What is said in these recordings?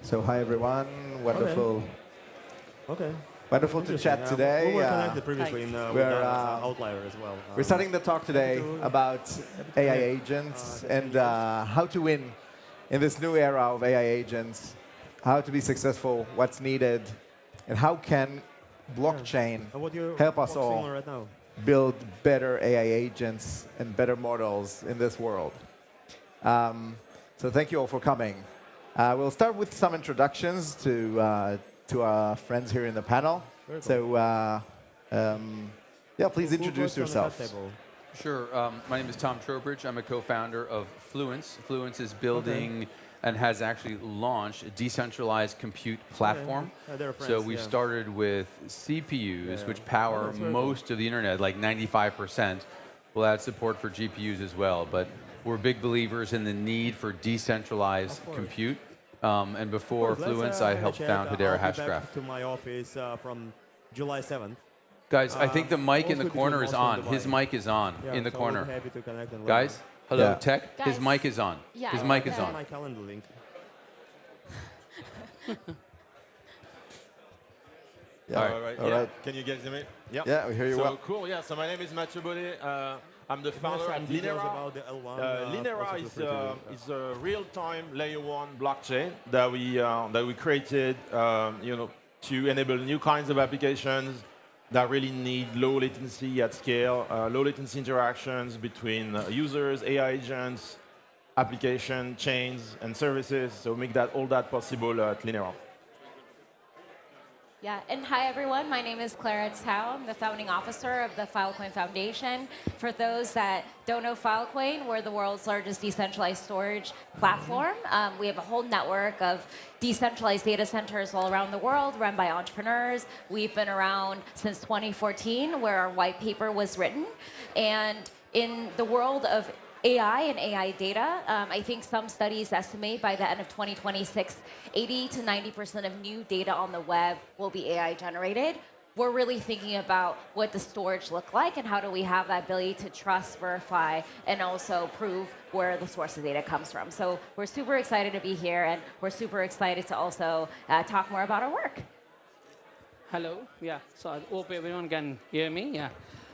So hi everyone, wonderful, Okay. wonderful to chat today. We were connected previously in we're Outlier as well. we're starting the talk today about AI agents and how to win in this new era of AI agents, how to be successful, what's needed, and how can blockchain help us all right now? build better AI agents and better models in this world. So thank you all for coming. We'll start with some introductions to our friends here in the panel. So yeah, please introduce yourselves. Sure. My name is Tom Trowbridge. I'm a co-founder of Fluence. Fluence is building and has actually launched a decentralized compute platform. So we've started with CPUs, which power most of the internet, like 95%. We'll add support for GPUs as well. But we're big believers in the need for decentralized compute. And before Fluence, I helped found Hedera Hashgraph. To my office from July 7th. Guys, I think the mic in the corner is on. His mic is on in the corner. Guys, hello, tech. Guys. His mic is on. Yeah, His mic is on. My calendar link. Yeah. All right. All right. Can you guys hear me? Yeah. Yeah, we hear you well. Cool. Yeah. So my name is Mathieu Baudet. I'm the founder at Linera. Linera is a real-time layer 1 blockchain that we created, to enable new kinds of applications that really need low latency at scale, low latency interactions between users, AI agents, application chains, and services. So make all that possible at Linera. Yeah, and hi everyone. My name is Clara Tao. I'm the founding officer of the Filecoin Foundation. For those that don't know Filecoin, we're the world's largest decentralized storage platform. We have a whole network of decentralized data centers all around the world run by entrepreneurs. We've been around since 2014, where our white paper was written. And in the world of AI and AI data, I think some studies estimate by the end of 2026, 80 to 90% of new data on the web will be AI generated. We're really thinking about what does storage look like and how do we have that ability to trust, verify, and also prove where the source of data comes from. So we're super excited to be here, and we're super excited to also talk more about our work. Hello. Yeah. So I hope everyone can hear me. Yeah.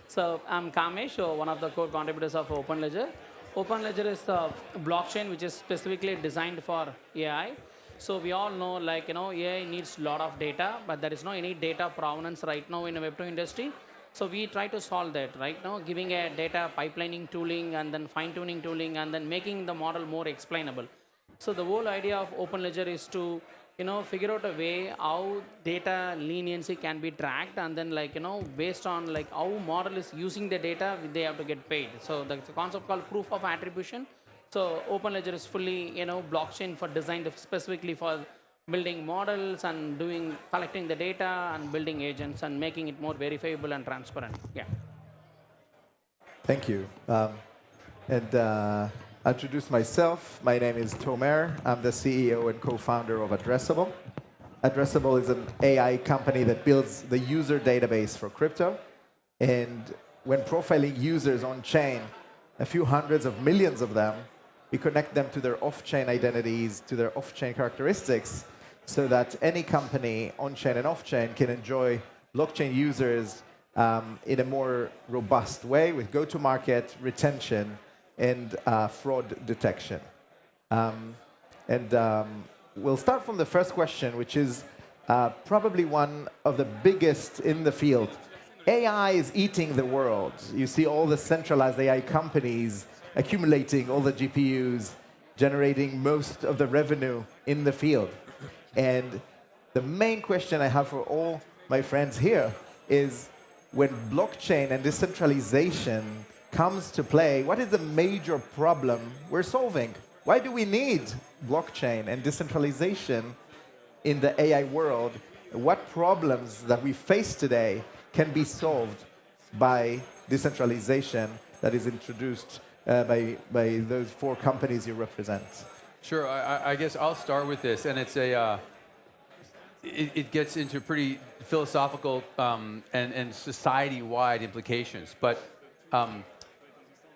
So I'm Kamesh, one of the core contributors of Openledger. Openledger is a blockchain which is specifically designed for AI. So we all know, AI needs a lot of data, but there is no any data provenance right now in the Web2 industry. So we try to solve that right now, giving a data pipelining tooling and then fine-tuning tooling and then making the model more explainable. So the whole idea of Openledger is to figure out a way how data leniency can be tracked, and then based on how model is using the data, they have to get paid. So that's a concept called proof of attribution. So Openledger is fully blockchain for designed specifically for building models and collecting the data and building agents and making it more verifiable and transparent. Yeah. Thank you. I'll introduce myself. My name is Tomer. I'm the CEO and co-founder of Addressable. Addressable is an AI company that builds the user database for crypto. And when profiling users on-chain, a few hundreds of millions of them, we connect them to their off-chain identities, to their off-chain characteristics, so that any company on-chain and off-chain can enjoy blockchain users in a more robust way with go-to-market, retention, and fraud detection. We'll start from the first question, which is probably one of the biggest in the field. AI is eating the world. You see all the centralized AI companies accumulating all the GPUs, generating most of the revenue in the field. And the main question I have for all my friends here is, when blockchain and decentralization comes to play, what is the major problem we're solving? Why do we need blockchain and decentralization in the AI world? What problems that we face today can be solved by decentralization that is introduced by those 4 companies you represent? Sure. I guess I'll start with this, and it's it gets into pretty philosophical and society-wide implications. But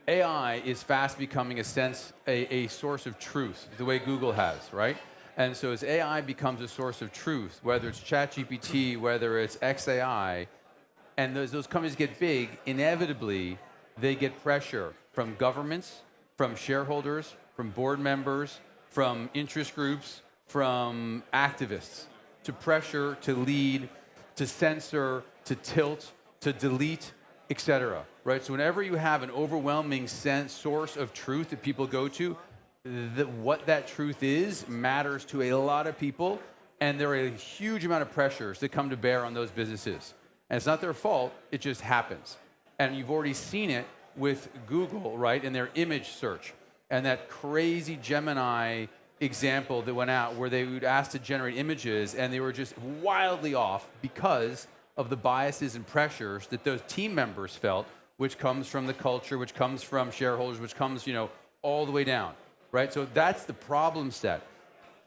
AI is fast becoming a source of truth, the way Google has, right? And so as AI becomes a source of truth, whether it's ChatGPT, whether it's XAI, and those companies get big, inevitably they get pressure from governments, from shareholders, from board members, from interest groups, from activists to pressure, to lead, to censor, to tilt, to delete, etc. Right? So whenever you have an overwhelming source of truth that people go to, what that truth is matters to a lot of people, and there are a huge amount of pressures that come to bear on those businesses. And it's not their fault, it just happens. And you've already seen it with Google, right, in their image search. And that crazy Gemini example that went out where they would ask to generate images and they were just wildly off because of the biases and pressures that those team members felt, which comes from the culture, which comes from shareholders, which comes, all the way down, right? So that's the problem set.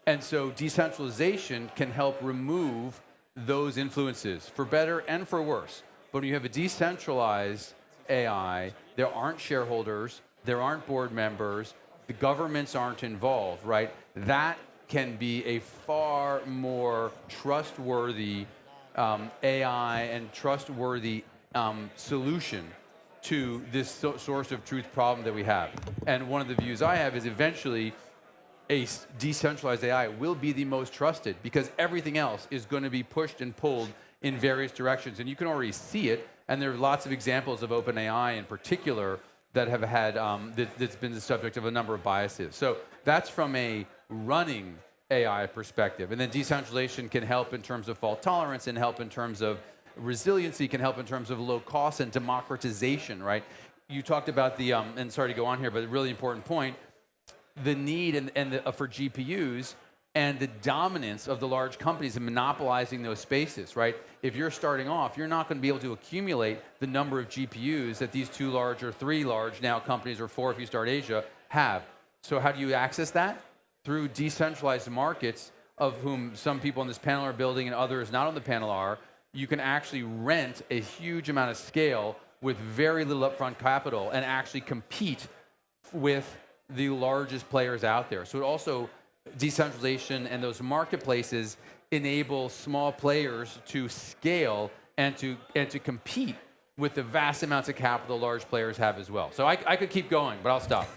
And so decentralization can help remove those influences for better and for worse. But when you have a decentralized AI, there aren't shareholders, there aren't board members, the governments aren't involved, right? That can be a far more trustworthy AI and trustworthy solution to this source of truth problem that we have. And one of the views I have is eventually a decentralized AI will be the most trusted because everything else is going to be pushed and pulled in various directions. And you can already see it, and there are lots of examples of OpenAI in particular that have had, that's been the subject of a number of biases. So that's from a running AI perspective. And then decentralization can help in terms of fault tolerance and help in terms of resiliency, can help in terms of low cost and democratization, right? You talked about the, and sorry to go on here, but a really important point, the need for GPUs and the dominance of the large companies in monopolizing those spaces, right? If you're starting off, you're not going to be able to accumulate the number of GPUs that these 2 large or 3 large now companies, or 4 if you start Asia, have. So how do you access that? Through decentralized markets, of whom some people on this panel are building and others not on the panel are. You can actually rent a huge amount of scale with very little upfront capital and actually compete with the largest players out there. So it also, decentralization and those marketplaces enable small players to scale and to compete with the vast amounts of capital large players have as well. So I could keep going, but I'll stop.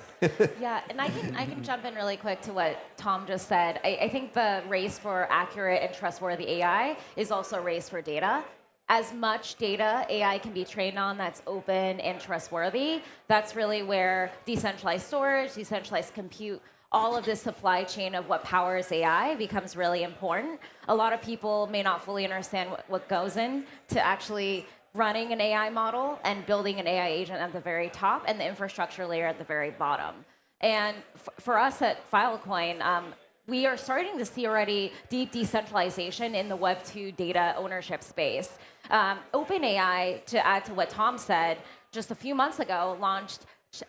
Yeah, and I can jump in really quick to what Tom just said. I think the race for accurate and trustworthy AI is also a race for data. As much data AI can be trained on that's open and trustworthy, that's really where decentralized storage, decentralized compute, all of this supply chain of what powers AI becomes really important. A lot of people may not fully understand what goes into actually running an AI model and building an AI agent at the very top and the infrastructure layer at the very bottom. And for us at Filecoin, we are starting to see already deep decentralization in the Web2 data ownership space. OpenAI, to add to what Tom said, just a few months ago launched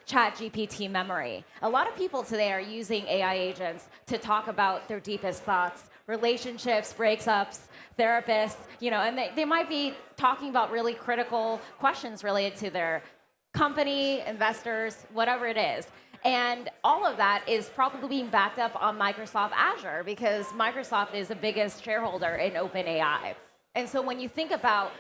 ChatGPT memory. A lot of people today are using AI agents to talk about their deepest thoughts, relationships, breakups, therapists, and they might be talking about really critical questions related to their company, investors, whatever it is. And all of that is probably being backed up on Microsoft Azure because Microsoft is the biggest shareholder in OpenAI. And so when you think about,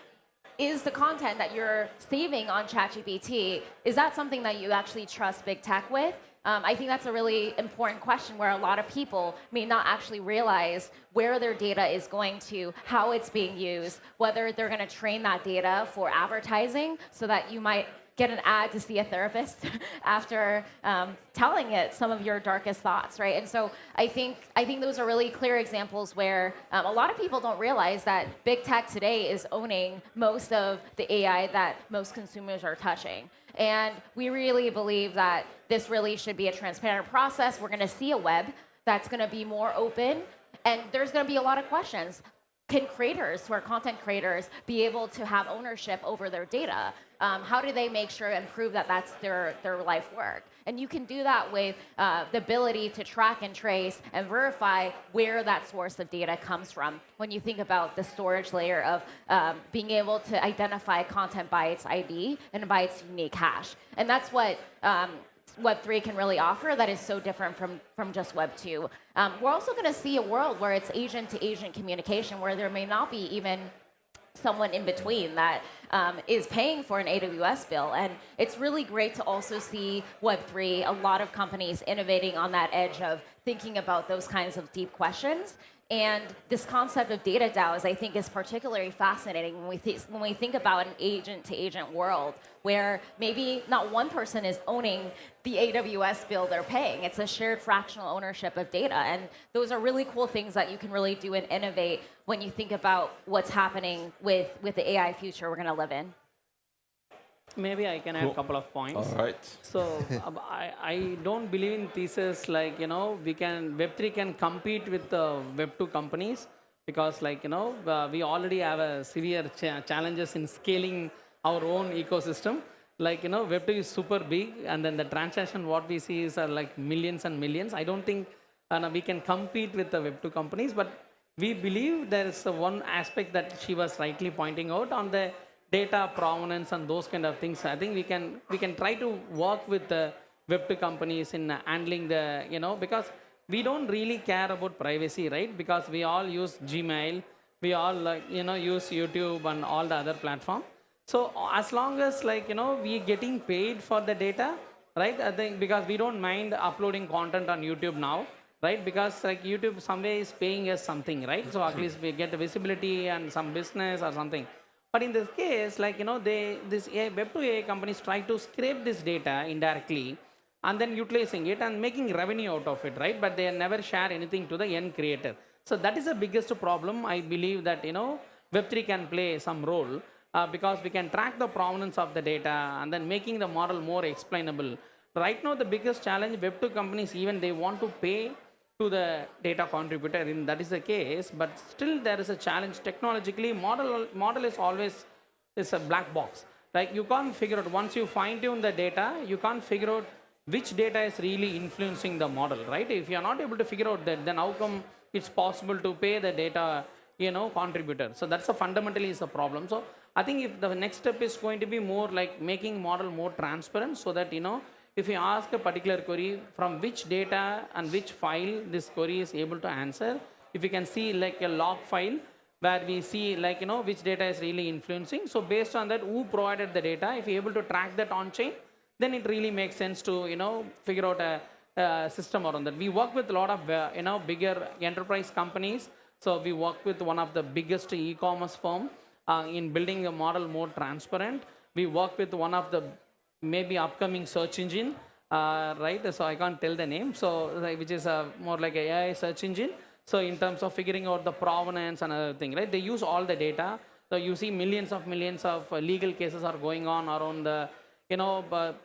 is the content that you're saving on ChatGPT, is that something that you actually trust big tech with? I think that's a really important question where a lot of people may not actually realize where their data is going to, how it's being used, whether they're going to train that data for advertising so that you might get an ad to see a therapist after telling it some of your darkest thoughts, right? And so I think those are really clear examples where a lot of people don't realize that big tech today is owning most of the AI that most consumers are touching. And we really believe that this really should be a transparent process. We're going to see a web that's going to be more open, and there's going to be a lot of questions. Can creators, who are content creators, be able to have ownership over their data? How do they make sure and prove that that's their life work? And you can do that with the ability to track and trace and verify where that source of data comes from. When you think about the storage layer of being able to identify content by its ID and by its unique hash. And that's what Web3 can really offer that is so different from just Web2. We're also going to see a world where it's agent-to-agent communication, where there may not be even someone in between that is paying for an AWS bill. And it's really great to also see Web3, a lot of companies innovating on that edge of thinking about those kinds of deep questions. And this concept of data DAOs, I think, is particularly fascinating when we think about an agent-to-agent world where maybe not one person is owning the AWS bill they're paying. It's a shared fractional ownership of data. And those are really cool things that you can really do and innovate when you think about what's happening with the AI future we're going to live in. Maybe I can add a couple of points. All right. So I don't believe in thesis like, Web3 can compete with the Web2 companies because we already have a severe challenges in scaling our own ecosystem. Web2 is super big, and then the transaction what we see is like millions and millions. I don't think we can compete with the Web2 companies, but we believe there is one aspect that she was rightly pointing out on the data provenance and those kind of things. I think we can try to work with the Web2 companies in handling the, because we don't really care about privacy, right? Because we all use Gmail, we all use YouTube and all the other platforms. So as long as we getting paid for the data, right? I think because we don't mind uploading content on YouTube now, right? Because YouTube some way is paying us something, right? So at least we get the visibility and some business or something. But in this case, this Web2 AI companies try to scrape this data indirectly and then utilizing it and making revenue out of it, right? But they never share anything to the end creator. So that is the biggest problem. I believe that, Web3 can play some role because we can track the provenance of the data and then making the model more explainable. Right now, the biggest challenge, Web2 companies, even they want to pay to the data contributor, and that is the case, but still there is a challenge technologically. Model is always a black box. You can't figure out, once you fine tune the data, you can't figure out which data is really influencing the model, right? If you're not able to figure out that, then how come it's possible to pay the data, contributor? So that's fundamentally is the problem. So I think if the next step is going to be more like making model more transparent so that, if you ask a particular query, from which data and which file this query is able to answer, if you can see like a log file where we see which data is really influencing. So based on that, who provided the data, if you're able to track that on-chain, then it really makes sense to, figure out a system around that. We work with a lot of, bigger enterprise companies. So we work with one of the biggest e-commerce firm in building a model more transparent. We work with one of the maybe upcoming search engine, right? So I can't tell the name. So which is more like an AI search engine. So in terms of figuring out the provenance and other thing, right? They use all the data. So you see millions of legal cases are going on around the,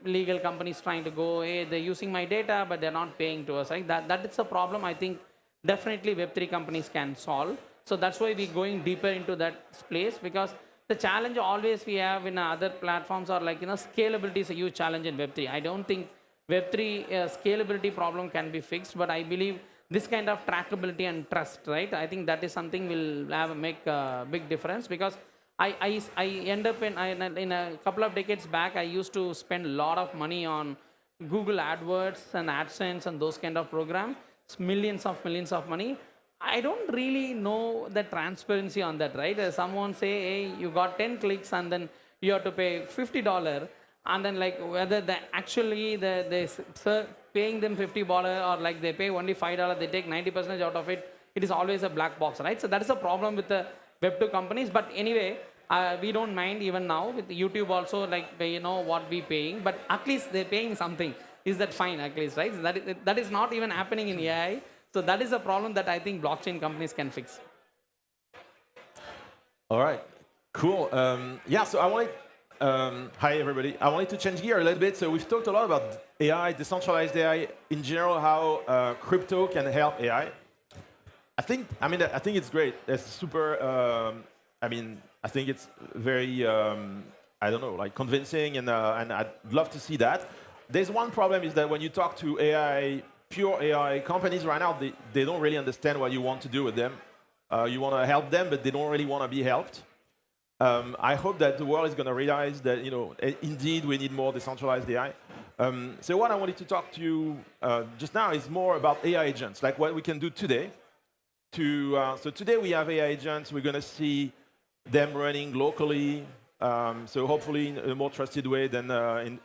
legal companies trying to go, hey, they're using my data, but they're not paying to us, right? That is a problem I think definitely Web3 companies can solve. So that's why we're going deeper into that place, because the challenge always we have in other platforms are scalability is a huge challenge in Web3. I don't think Web3 scalability problem can be fixed, but I believe this kind of trackability and trust, right? I think that is something will make a big difference, because I end up in a couple of decades back, I used to spend a lot of money on Google AdWords and AdSense and those kind of programs, millions of money. I don't really know the transparency on that, right? Someone say, hey, you got 10 clicks and then you have to pay $50, and then whether they paying them $50 or they pay only $5, they take 90% out of it. It is always a black box, right? So that is a problem with the Web2 companies. But anyway, we don't mind even now with YouTube also, what we paying, but at least they're paying something. Is that fine at least, right? That is not even happening in AI. So that is a problem that I think blockchain companies can fix. All right, cool. So I wanted, hi everybody. I wanted to change gear a little bit. So we've talked a lot about AI, decentralized AI, in general, how crypto can help AI. I think it's great. It's super, I think it's very, convincing, and I'd love to see that. There's one problem is that when you talk to pure AI companies right now, they don't really understand what you want to do with them. You want to help them, but they don't really want to be helped. I hope that the world is going to realize that, indeed we need more decentralized AI. So what I wanted to talk to you just now is more about AI agents, like what we can do today. So today we have AI agents. We're going to see them running locally, so hopefully in a more trusted way than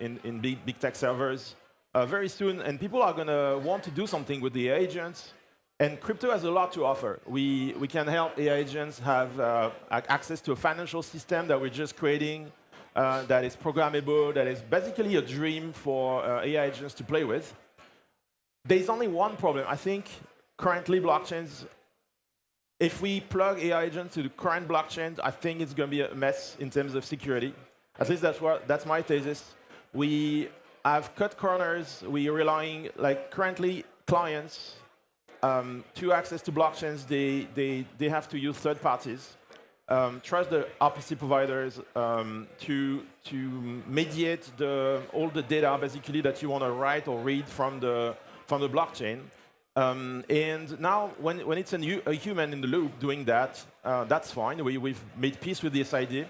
in big tech servers very soon. And people are going to want to do something with the AI agents. And crypto has a lot to offer. We can help AI agents have access to a financial system that we're just creating that is programmable, that is basically a dream for AI agents to play with. There's only one problem. I think currently blockchains, if we plug AI agents to the current blockchains, I think it's going to be a mess in terms of security. At least that's my thesis. We have cut corners. We are relying, like currently clients, to access to blockchains, they have to use third parties. Trust the RPC providers to mediate all the data basically that you want to write or read from the blockchain. And now, when it's a human in the loop doing that, that's fine. We've made peace with this idea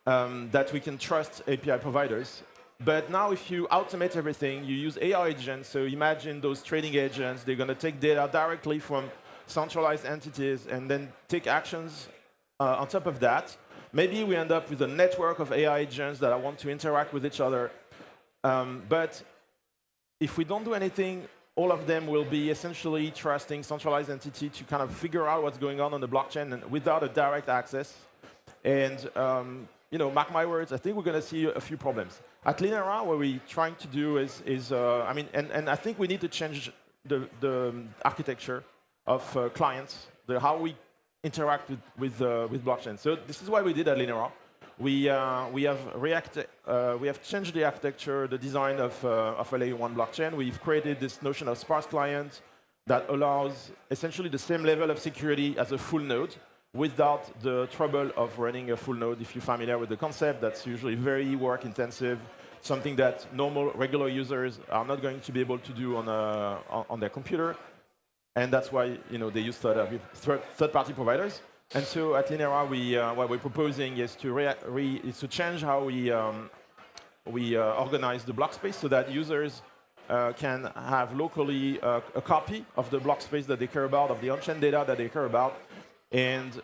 that we can trust API providers. But now, if you automate everything, you use AI agents. So imagine those trading agents. They're going to take data directly from centralized entities and then take actions on top of that. Maybe we end up with a network of AI agents that want to interact with each other. But if we don't do anything, all of them will be essentially trusting centralized entity to kind of figure out what's going on the blockchain and without a direct access. And mark my words, I think we're going to see a few problems. At Linera, what we're trying to do is I think we need to change the architecture of clients, how we interact with blockchain. So this is what we did at Linera. We have changed the architecture, the design of a layer 1 blockchain. We've created this notion of sparse client that allows essentially the same level of security as a full node without the trouble of running a full node. If you're familiar with the concept, that's usually very work intensive, something that normal, regular users are not going to be able to do on their computer. And that's why they use third-party providers. And so at Linera, what we're proposing is to change how we organize the block space so that users can have locally a copy of the block space that they care about, of the on-chain data that they care about. And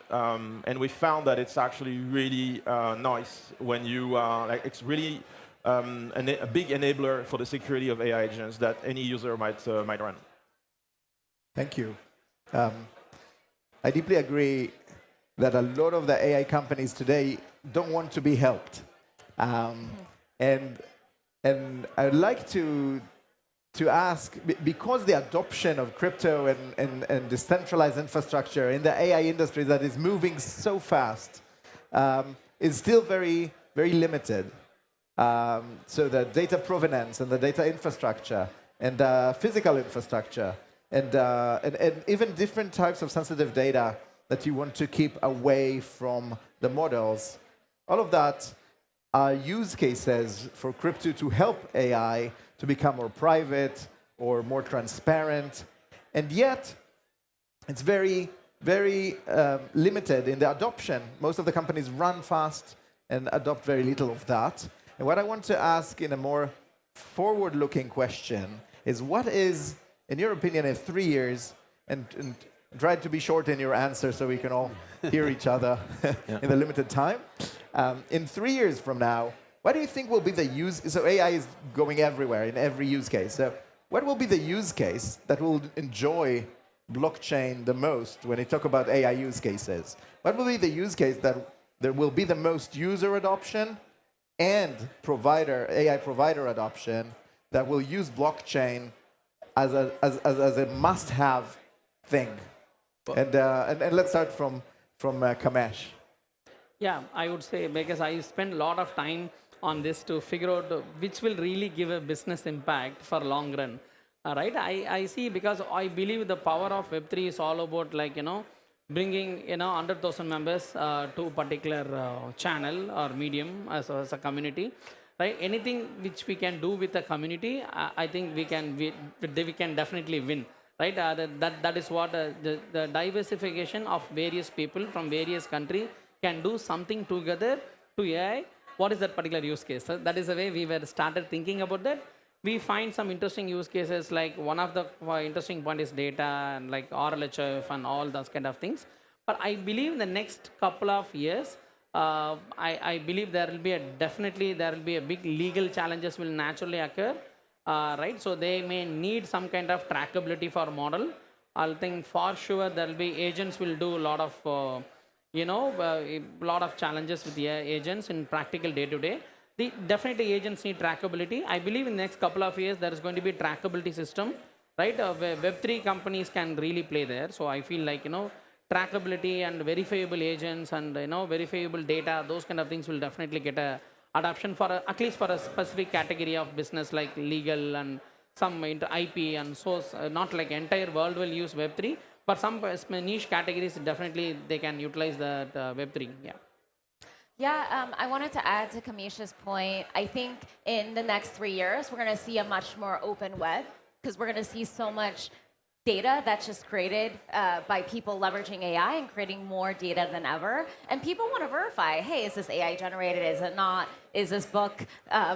we found that it's actually really nice when you it's really a big enabler for the security of AI agents that any user might run. Thank you. I deeply agree that a lot of the AI companies today don't want to be helped. And I'd like to ask, because the adoption of crypto and decentralized infrastructure in the AI industry that is moving so fast is still very, very limited. So the data provenance and the data infrastructure and physical infrastructure and even different types of sensitive data that you want to keep away from the models, all of that are use cases for crypto to help AI to become more private or more transparent. And yet, it's very, very limited in the adoption. Most of the companies run fast and adopt very little of that. And what I want to ask in a more forward-looking question is, what is, in your opinion, in 3 years, and try to be short in your answer so we can all hear each other in the limited time. In 3 years from now, what do you think will be the use? So AI is going everywhere in every use case. So what will be the use case that will enjoy blockchain the most when you talk about AI use cases? What will be the use case that there will be the most user adoption and AI provider adoption that will use blockchain as a must-have thing? And let's start from Kamesh. Yeah, I would say, because I spend a lot of time on this to figure out which will really give a business impact for long run. Right? I see, because I believe the power of Web3 is all about bringing 100,000 members to a particular channel or medium as a community. Right? Anything which we can do with the community, I think we can definitely win. Right? That is what the diversification of various people from various countries can do something together to AI. What is that particular use case? So that is the way we were started thinking about that. we find some interesting use cases. Like one of the interesting point is data and like RLHF and all those kind of things. But I believe in the next couple of years, I believe there will be definitely there will be a big legal challenges will naturally occur, right? So they may need some kind of trackability for model. I think for sure there will be agents will do a lot of, a lot of challenges with the agents in practical day-to-day. Definitely agents need trackability. I believe in the next couple of years there is going to be a trackability system, right? Where Web3 companies can really play there. So I feel like, trackability and verifiable agents and, verifiable data, those kind of things will definitely get a adoption for at least for a specific category of business like legal and some IP and so not like entire world will use Web3, but some niche categories definitely they can utilize the Web3. Yeah. Yeah, I wanted to add to Kamish's point. I think in the next 3 years, we're going to see a much more open web because we're going to see so much data that's just created by people leveraging AI and creating more data than ever. And people want to verify, hey, is this AI generated? Is it not? Is this book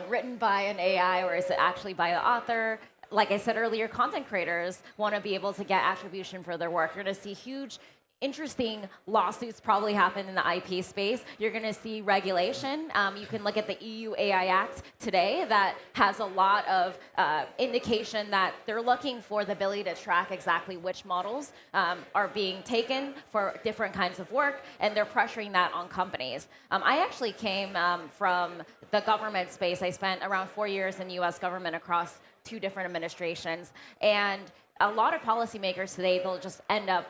written by an AI or is it actually by the author? Like I said earlier, content creators want to be able to get attribution for their work. You're going to see huge interesting lawsuits probably happen in the IP space. You're going to see regulation. You can look at the EU AI Act today that has a lot of indication that they're looking for the ability to track exactly which models are being taken for different kinds of work, and they're pressuring that on companies. I actually came from the government space. I spent around 4 years in the US government across 2 different administrations, and a lot of policymakers today, they'll just end up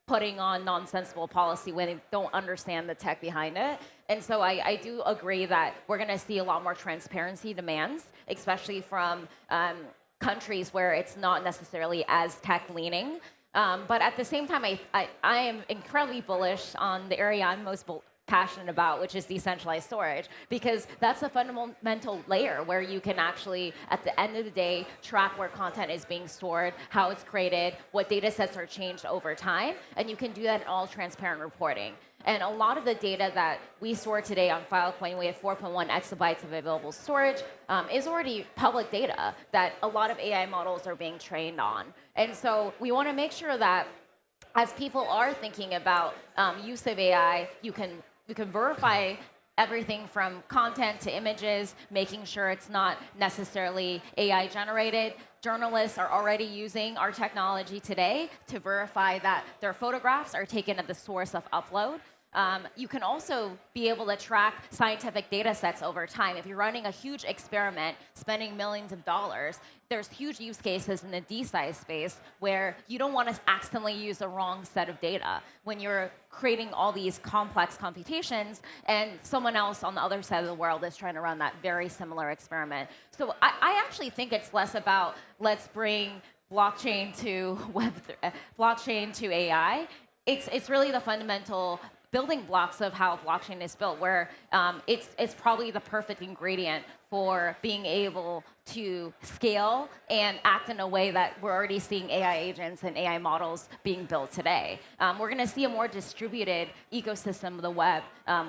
putting on nonsensical policy when they don't understand the tech behind it. And so I do agree that we're going to see a lot more transparency demands, especially from countries where it's not necessarily as tech-leaning. But at the same time, I am incredibly bullish on the area I'm most passionate about, which is decentralized storage, because that's a fundamental layer where you can actually, at the end of the day, track where content is being stored, how it's created, what data sets are changed over time, and you can do that in all transparent reporting. And a lot of the data that we store today on Filecoin, we have 4.1 exabytes of available storage, is already public data that a lot of AI models are being trained on. And so we want to make sure that as people are thinking about use of AI, you can verify everything from content to images, making sure it's not necessarily AI generated. Journalists are already using our technology today to verify that their photographs are taken at the source of upload. You can also be able to track scientific data sets over time. If you're running a huge experiment, spending millions of dollars, there's huge use cases in the DeFi space where you don't want to accidentally use the wrong set of data when you're creating all these complex computations and someone else on the other side of the world is trying to run that very similar experiment. So I actually think it's less about let's bring blockchain to blockchain to AI. It's really the fundamental building blocks of how blockchain is built, where it's probably the perfect ingredient for being able to scale and act in a way that we're already seeing AI agents and AI models being built today. We're going to see a more distributed ecosystem of the web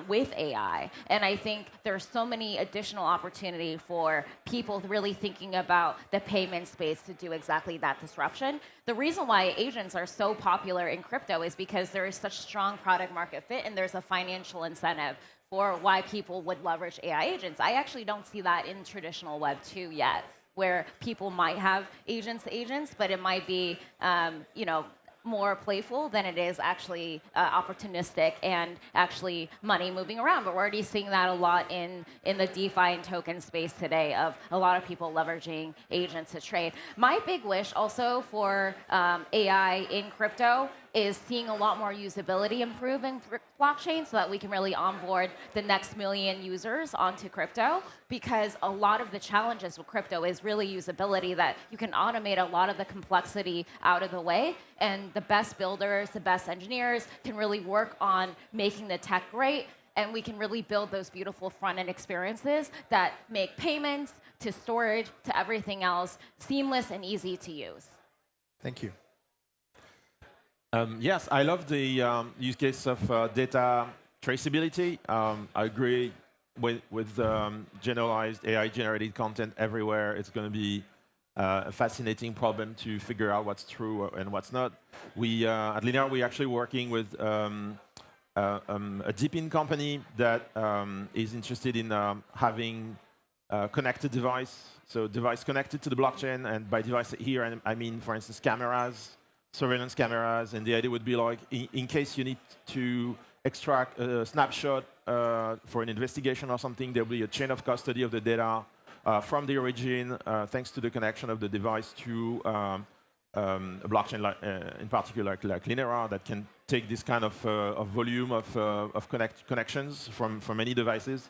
with AI. And I think there's so many additional opportunity for people really thinking about the payment space to do exactly that disruption. The reason why agents are so popular in crypto is because there is such strong product market fit and there's a financial incentive for why people would leverage AI agents. I actually don't see that in traditional Web 2 yet, where people might have agents, but it might be, more playful than it is actually opportunistic and actually money moving around. But we're already seeing that a lot in the DeFi and token space today of a lot of people leveraging agents to trade. My big wish also for AI in crypto is seeing a lot more usability improve in blockchain so that we can really onboard the next million users onto crypto, because a lot of the challenges with crypto is really usability, that you can automate a lot of the complexity out of the way, and the best builders, the best engineers can really work on making the tech great, and we can really build those beautiful front-end experiences that make payments to storage to everything else seamless and easy to use. Thank you. Yes, I love the use case of data traceability. I agree with generalized AI-generated content everywhere. It's going to be a fascinating problem to figure out what's true and what's not. We at Linera, we're actually working with a deepin company that is interested in having a connected device, so device connected to the blockchain, and by device here I mean, for instance, cameras, surveillance cameras, and the idea would be like, in case you need to extract a snapshot for an investigation or something, there'll be a chain of custody of the data from the origin, thanks to the connection of the device to a blockchain, in particular like Linera, that can take this kind of volume of connections from many devices.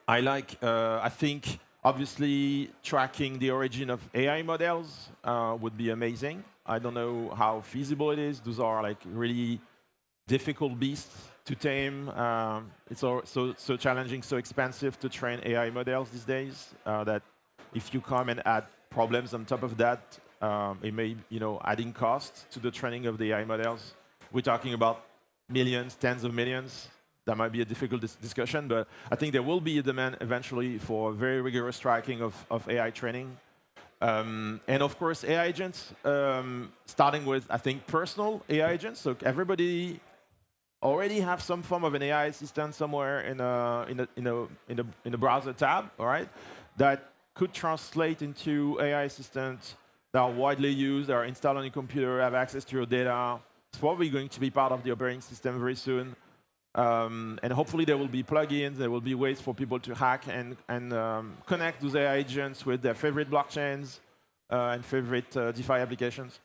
I think, obviously, tracking the origin of AI models would be amazing. I don't know how feasible it is. Those are like really difficult beasts to tame. It's so challenging, so expensive to train AI models these days that if you come and add problems on top of that, it may, adding cost to the training of the AI models. We're talking about millions, tens of millions. That might be a difficult discussion, but I think there will be a demand eventually for very rigorous tracking of AI training. And of course, AI agents, starting with, I think, personal AI agents. So everybody already have some form of an AI assistant somewhere in a browser tab, all right? That could translate into AI assistants that are widely used, that are installed on your computer, have access to your data. It's probably going to be part of the operating system very soon. And hopefully there will be plugins, there will be ways for people to hack and connect those AI agents with their favorite blockchains and favorite DeFi applications.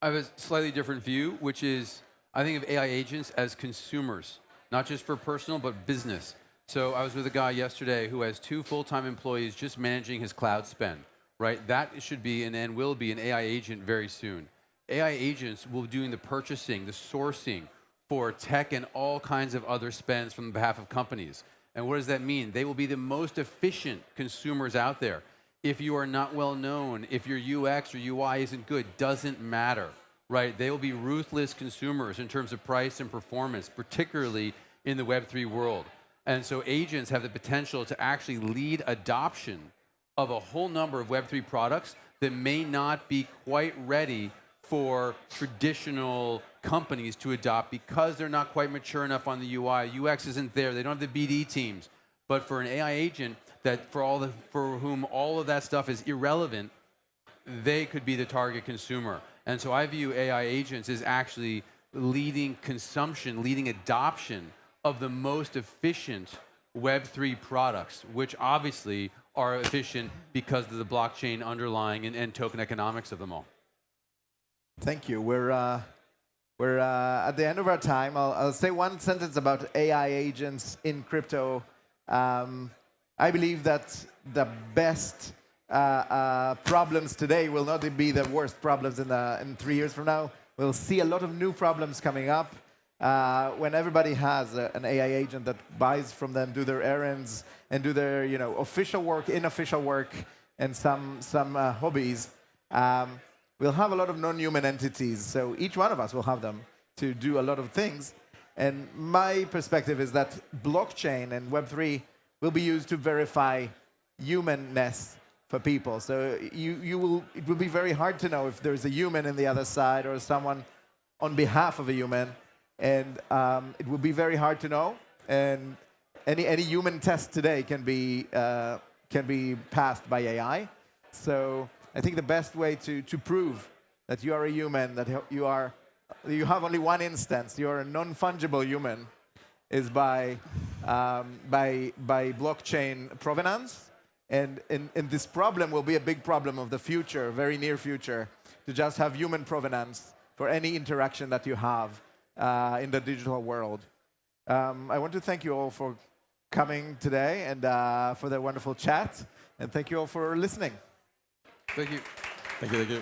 I have a slightly different view, which is I think of AI agents as consumers, not just for personal, but business. So I was with a guy yesterday who has 2 full-time employees just managing his cloud spend, right? That should be and will be an AI agent very soon. AI agents will be doing the purchasing, the sourcing for tech and all kinds of other spends from behalf of companies. And what does that mean? They will be the most efficient consumers out there. If you are not well known, if your UX or UI isn't good, doesn't matter, right? They will be ruthless consumers in terms of price and performance, particularly in the Web3 world. And so agents have the potential to actually lead adoption of a whole number of Web3 products that may not be quite ready for traditional companies to adopt because they're not quite mature enough on the UI. UX isn't there. They don't have the BD teams. But for an AI agent that for whom all of that stuff is irrelevant, they could be the target consumer. And so I view AI agents as actually leading consumption, leading adoption of the most efficient Web3 products, which obviously are efficient because of the blockchain underlying and token economics of them all. Thank you. We're at the end of our time. I'll say one sentence about AI agents in crypto. I believe that the best problems today will not be the worst problems in 3 years from now. We'll see a lot of new problems coming up when everybody has an AI agent that buys from them, do their errands, and do their official work, unofficial work, and some hobbies. We'll have a lot of non-human entities, so each one of us will have them to do a lot of things. And my perspective is that blockchain and Web3 will be used to verify humanness for people. So it will be very hard to know if there's a human in the other side or someone on behalf of a human. And it will be very hard to know. And any human test today can be passed by AI. So I think the best way to prove that you are a human, that you have only one instance, you are a non-fungible human, is by blockchain provenance. And this problem will be a big problem of the future, very near future, to just have human provenance for any interaction that you have in the digital world. I want to thank you all for coming today and for the wonderful chat. And thank you all for listening. Thank you. Thank you.